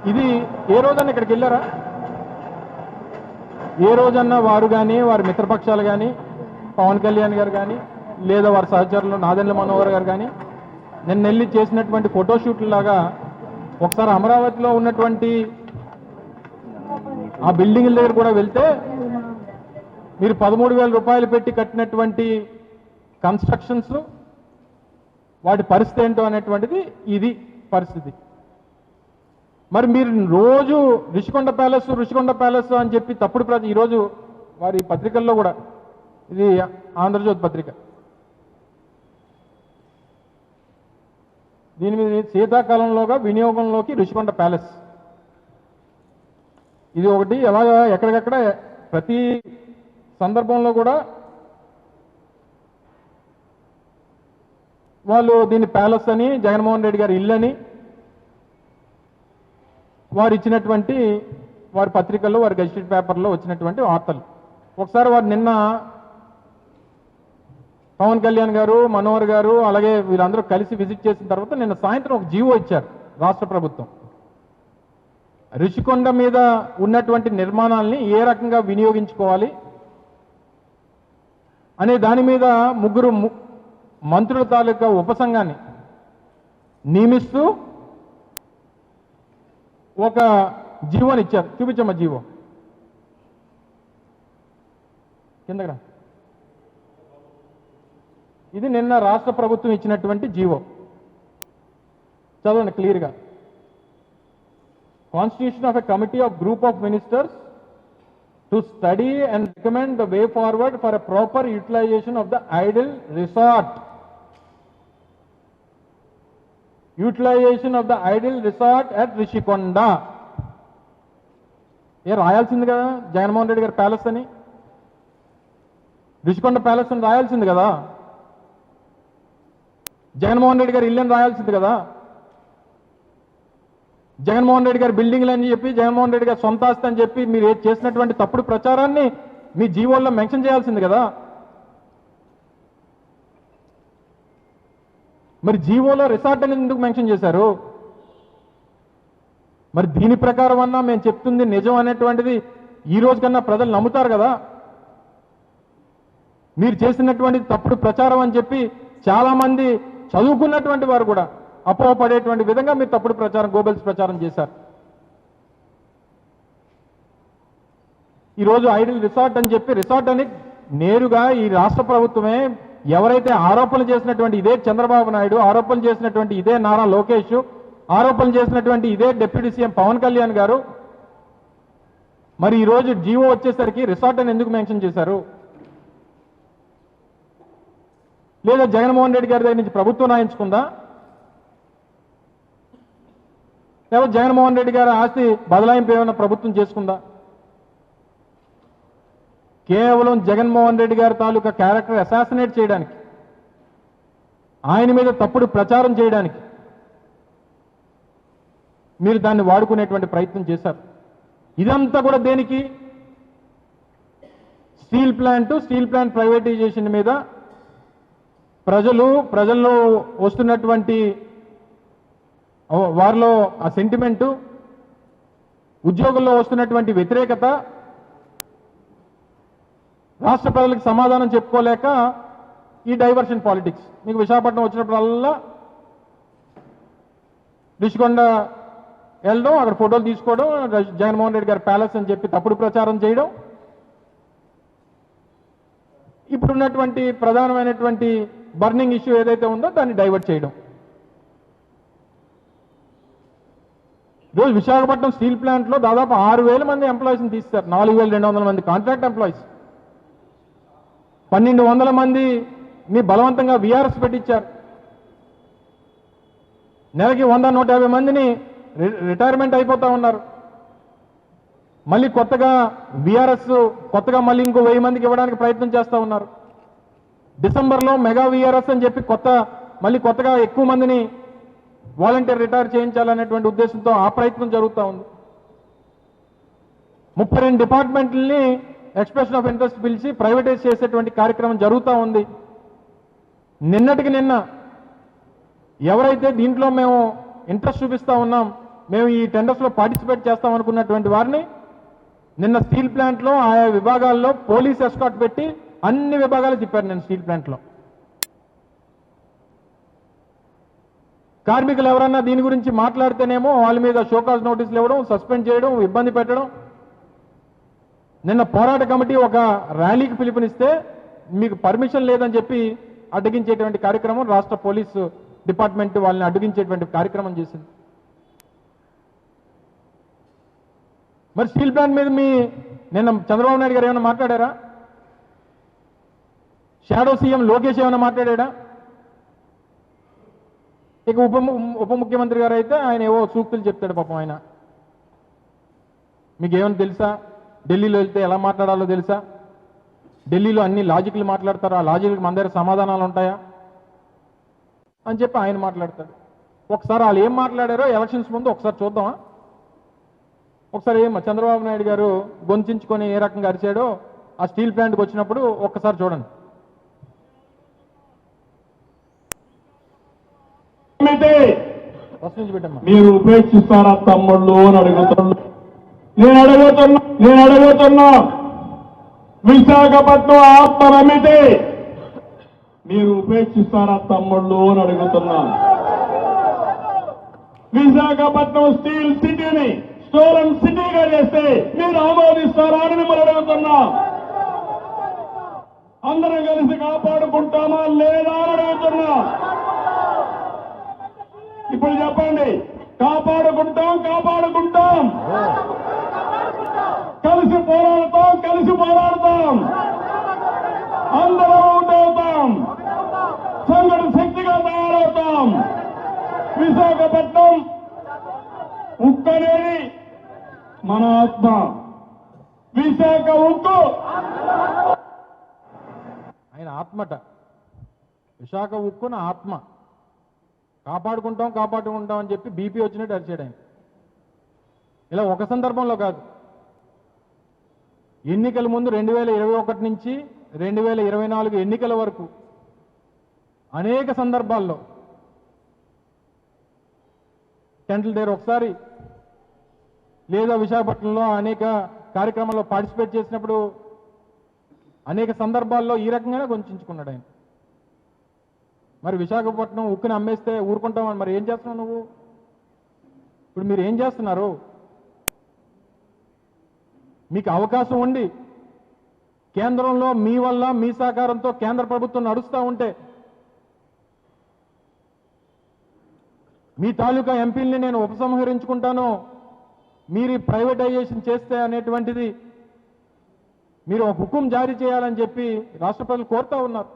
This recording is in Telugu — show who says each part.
Speaker 1: ఇది ఏ రోజన్నా ఇక్కడికి వెళ్ళారా? ఏ రోజన్నా వారు కానీ వారి మిత్రపక్షాలు కానీ పవన్ కళ్యాణ్ గారు కానీ లేదా వారి సహచరులు నాదెండ్ల మనోహర్ గారు కానీ నిన్న వెళ్ళి చేసినటువంటి ఫోటోషూట్లు లాగా ఒకసారి అమరావతిలో ఉన్నటువంటి ఆ బిల్డింగ్ల దగ్గర కూడా వెళ్తే మీరు 13,000 రూపాయలు పెట్టి కట్టినటువంటి కన్స్ట్రక్షన్స్ వాటి పరిస్థితి ఏంటో అనేటువంటిది ఇది పరిస్థితి. మరి మీరు రోజు రిషికొండ ప్యాలెస్ అని చెప్పి తప్పుడు ఈరోజు వారి పత్రికల్లో కూడా, ఇది ఆంధ్రజ్యోతి పత్రిక, దీని మీద శీతాకాలంలోగా వినియోగంలోకి రిషికొండ ప్యాలెస్, ఇది ఒకటి. ఎలాగా ఎక్కడికక్కడ ప్రతి సందర్భంలో కూడా వాళ్ళు దీన్ని ప్యాలెస్ అని, జగన్మోహన్ రెడ్డి గారి ఇల్లు అని వారు ఇచ్చినటువంటి వారి పత్రికల్లో, వారి గెజిటెడ్ పేపర్లో వచ్చినటువంటి వార్తలు. ఒకసారి వారు నిన్న పవన్ కళ్యాణ్ గారు, మనోహర్ గారు అలాగే వీళ్ళందరూ కలిసి విజిట్ చేసిన తర్వాత నిన్న సాయంత్రం ఒక జీవో ఇచ్చారు రాష్ట్ర ప్రభుత్వం. రిషికొండ మీద ఉన్నటువంటి నిర్మాణాలని ఏ రకంగా వినియోగించుకోవాలి అనే దాని మీద ముగ్గురు మంత్రుల తాలూకా ఉపసంఘాన్ని నియమిస్తూ ఒక జీవోని ఇచ్చారు. చూపించమ్మా జీవో కిందగా. ఇది నిన్న రాష్ట్ర ప్రభుత్వం ఇచ్చినటువంటి జీవో, చదవండి క్లియర్గా. Constitution of a committee of group of ministers to study and recommend the way forward for a proper utilization of the idle resort. Utilization of the idle resort at Rishikonda. ఏ రాయాల్సింది కదా జగన్మోహన్ రెడ్డి గారి ప్యాలెస్ అని, రిషికొండ ప్యాలెస్ అని రాయాల్సింది కదా, జగన్మోహన్ రెడ్డి గారి ఇల్లు అని రాయాల్సింది కదా, జగన్మోహన్ రెడ్డి గారి బిల్డింగ్లు అని చెప్పి, జగన్మోహన్ రెడ్డి గారి సొంత ఆస్తి అని చెప్పి మీరు చేసినటువంటి తప్పుడు ప్రచారాన్ని మీ జీవోల్లో మెన్షన్ చేయాల్సింది కదా. మరి జీవోలో రిసార్ట్ అనేది ఎందుకు మెన్షన్ చేశారు? మరి దీని ప్రకారం అన్నా మేము చెప్తుంది నిజం అనేటువంటిది ఈ రోజు కన్నా ప్రజలు నమ్ముతారు కదా. మీరు చేసినటువంటి తప్పుడు ప్రచారం అని చెప్పి చాలా మంది చదువుకున్నటువంటి వారు కూడా అపోహపడేటువంటి విధంగా మీరు తప్పుడు ప్రచారం, గోబెల్స్ ప్రచారం చేశారు. ఈరోజు ఐడిల్ రిసార్ట్ అని చెప్పి, రిసార్ట్ అని నేరుగా ఈ రాష్ట్ర ప్రభుత్వమే ఎవరైతే ఆరోపణలు చేసినటువంటి ఇదే చంద్రబాబు నాయుడు, ఆరోపణలు చేసినటువంటి ఇదే నారా లోకేష్, ఆరోపణలు చేసినటువంటి ఇదే డిప్యూటీ సీఎం పవన్ కళ్యాణ్ గారు, మరి ఈరోజు జీవో వచ్చేసరికి రిసార్ట్ అని ఎందుకు మెన్షన్ చేశారు? లేదా జగన్మోహన్ రెడ్డి గారి దగ్గర నుంచి ప్రభుత్వం రాయించుకుందా? లేకపోతే జగన్మోహన్ రెడ్డి గారి ఆస్తి బదలాయింపు ఏమైనా ప్రభుత్వం చేసుకుందా? కేవలం జగన్మోహన్ రెడ్డి గారి తాలూకా క్యారెక్టర్ అసాసినేట్ చేయడానికి, ఆయన మీద తప్పుడు ప్రచారం చేయడానికి మీరు దాన్ని వాడుకునేటువంటి ప్రయత్నం చేశారు. ఇదంతా కూడా దేనికి? స్టీల్ ప్లాంట్ ప్రైవేటైజేషన్ మీద ప్రజల్లో వస్తున్నటువంటి వారిలో ఆ సెంటిమెంటు, ఉద్యోగుల్లో వస్తున్నటువంటి వ్యతిరేకత, రాష్ట్ర ప్రజలకు సమాధానం చెప్పుకోలేక ఈ డైవర్షన్ పాలిటిక్స్. మీకు విశాఖపట్నం వచ్చినప్పుడల్లా రిషికొండ వెళ్ళడం, అక్కడ ఫోటోలు తీసుకోవడం, జగన్మోహన్ రెడ్డి గారి ప్యాలెస్ అని చెప్పి తప్పుడు ప్రచారం చేయడం, ఇప్పుడున్నటువంటి ప్రధానమైనటువంటి బర్నింగ్ ఇష్యూ ఏదైతే ఉందో దాన్ని డైవర్ట్ చేయడం. ఈరోజు విశాఖపట్నం స్టీల్ ప్లాంట్లో దాదాపు 6,000 మంది ఎంప్లాయీస్ని తీస్తారు. 4,200 మంది కాంట్రాక్ట్ ఎంప్లాయీస్, 1,200 మందిని బలవంతంగా వీఆర్ఎస్ పెట్టించారు. నెలకి 100-150 మందిని రిటైర్మెంట్ అయిపోతా ఉన్నారు. మళ్ళీ కొత్తగా వీఆర్ఎస్ మళ్ళీ ఇంకో 1000 మందికి ఇవ్వడానికి ప్రయత్నం చేస్తూ ఉన్నారు. డిసెంబర్లో మెగా వీఆర్ఎస్ అని చెప్పి మళ్ళీ కొత్తగా ఎక్కువ మందిని వాలంటీర్ రిటైర్ చేయించాలనేటువంటి ఉద్దేశంతో ఆ ప్రయత్నం జరుగుతూ ఉంది. 32 డిపార్ట్మెంట్లని ఎక్స్ప్రెషన్ ఆఫ్ ఇంట్రెస్ట్ పిలిచి ప్రైవేటైజ్ చేసేటువంటి కార్యక్రమం జరుగుతూ ఉంది. నిన్నటికి నిన్న ఎవరైతే దీంట్లో మేము ఇంట్రెస్ట్ చూపిస్తా ఉన్నాం, మేము ఈ టెండర్స్లో పార్టిసిపేట్ చేస్తాం అనుకున్నటువంటి వారిని నిన్న స్టీల్ ప్లాంట్లో ఆయా విభాగాల్లో పోలీస్ ఎస్కాట్ పెట్టి అన్ని విభాగాలు తిప్పారు నేను స్టీల్ ప్లాంట్లో. కార్మికులు ఎవరన్నా దీని గురించి మాట్లాడితేనేమో వాళ్ళ మీద షోకాజ్ నోటీసులు ఇవ్వడం, సస్పెండ్ చేయడం, ఇబ్బంది పెట్టడం. నిన్న పోరాట కమిటీ ఒక ర్యాలీకి పిలుపునిస్తే మీకు పర్మిషన్ లేదని చెప్పి అడ్డగించేటువంటి కార్యక్రమం రాష్ట్ర పోలీసు డిపార్ట్మెంట్ వాళ్ళని అడ్డగించేటువంటి కార్యక్రమం చేసింది. మరి స్టీల్ ప్లాంట్ మీద నిన్న చంద్రబాబు నాయుడు గారు ఏమైనా మాట్లాడారా? షాడో సీఎం లోకేష్ ఏమైనా మాట్లాడా? ఇక ఉప ముఖ్యమంత్రి గారు అయితే ఆయన ఏవో సూక్తులు చెప్తాడు పాపం. ఆయన మీకేమైనా తెలుసా? ఢిల్లీలో వెళ్తే ఎలా మాట్లాడాలో తెలుసా? ఢిల్లీలో అన్ని లాజిక్లు మాట్లాడతారు, ఆ లాజిక్కి మన దగ్గర సమాధానాలు ఉంటాయా అని చెప్పి ఆయన మాట్లాడతాడు. ఒకసారి వాళ్ళు ఏం మాట్లాడారో ఎలక్షన్స్ ముందు ఒకసారి చూద్దామా? ఒకసారి చంద్రబాబు నాయుడు గారు గొంతించుకొని ఏ రకంగా అరిచాడో ఆ స్టీల్ ప్లాంట్కి వచ్చినప్పుడు ఒక్కసారి చూడండి.
Speaker 2: మీరు ఉపేక్షిస్తారా తమ్ముళ్ళు అని అడుగుతున్నా. నేను అడుగుతున్నా విశాఖపట్నం ఆత్మ నమ్మితే మీరు ఉపేక్షిస్తారా తమ్ముళ్ళు అని అడుగుతున్నా. విశాఖపట్నం స్టీల్ సిటీని స్టోరన్ సిటీగా చేస్తే మీరు ఆమోదిస్తారా అని మిమ్మల్ని అడుగుతున్నా. అందరం కలిసి కాపాడుకుంటామా లేదా అని అడుగుతున్నా. ఇప్పుడు చెప్పండి, కాపాడుకుంటాం కలిసి పోరాడతాం అందరం ఒకటవుతాం, సంఘటన శక్తిగా తయారవుతాం. విశాఖపట్నం ఉక్కు అనేది మన ఆత్మ. విశాఖ ఉక్కు
Speaker 1: ఆయన ఆత్మట. విశాఖ ఉక్కు నా ఆత్మ. కాపాడుకుంటాం అని చెప్పి బీపీ వచ్చినట్టు అరిచాడు ఆయన. ఇలా ఒక సందర్భంలో కాదు, ఎన్నికల ముందు 2021 నుంచి 2024 ఎన్నికల వరకు అనేక సందర్భాల్లో టెంట్ల దగ్గర ఒకసారి లేదా విశాఖపట్నంలో అనేక కార్యక్రమాల్లో పార్టిసిపేట్ చేసినప్పుడు అనేక సందర్భాల్లో ఈ రకంగానే గొంచుకున్నాడు ఆయన. మరి విశాఖపట్నం ఉక్కుని అమ్మేస్తే ఊరుకుంటామని మరి ఏం చేస్తున్నావు నువ్వు? ఇప్పుడు మీరు ఏం చేస్తున్నారు? మీకు అవకాశం ఉండి కేంద్రంలో మీ వల్ల మీ సహకారంతో కేంద్ర ప్రభుత్వం నడుస్తూ ఉంటే మీ తాలూకా ఎంపీల్ని నేను ఉపసంహరించుకుంటాను, మీరు ప్రైవేటైజేషన్ చేస్తే అనేటువంటిది మీరు ఒక హుకుం జారీ చేయాలని చెప్పి రాష్ట్ర ప్రజలు కోరుతా ఉన్నారు.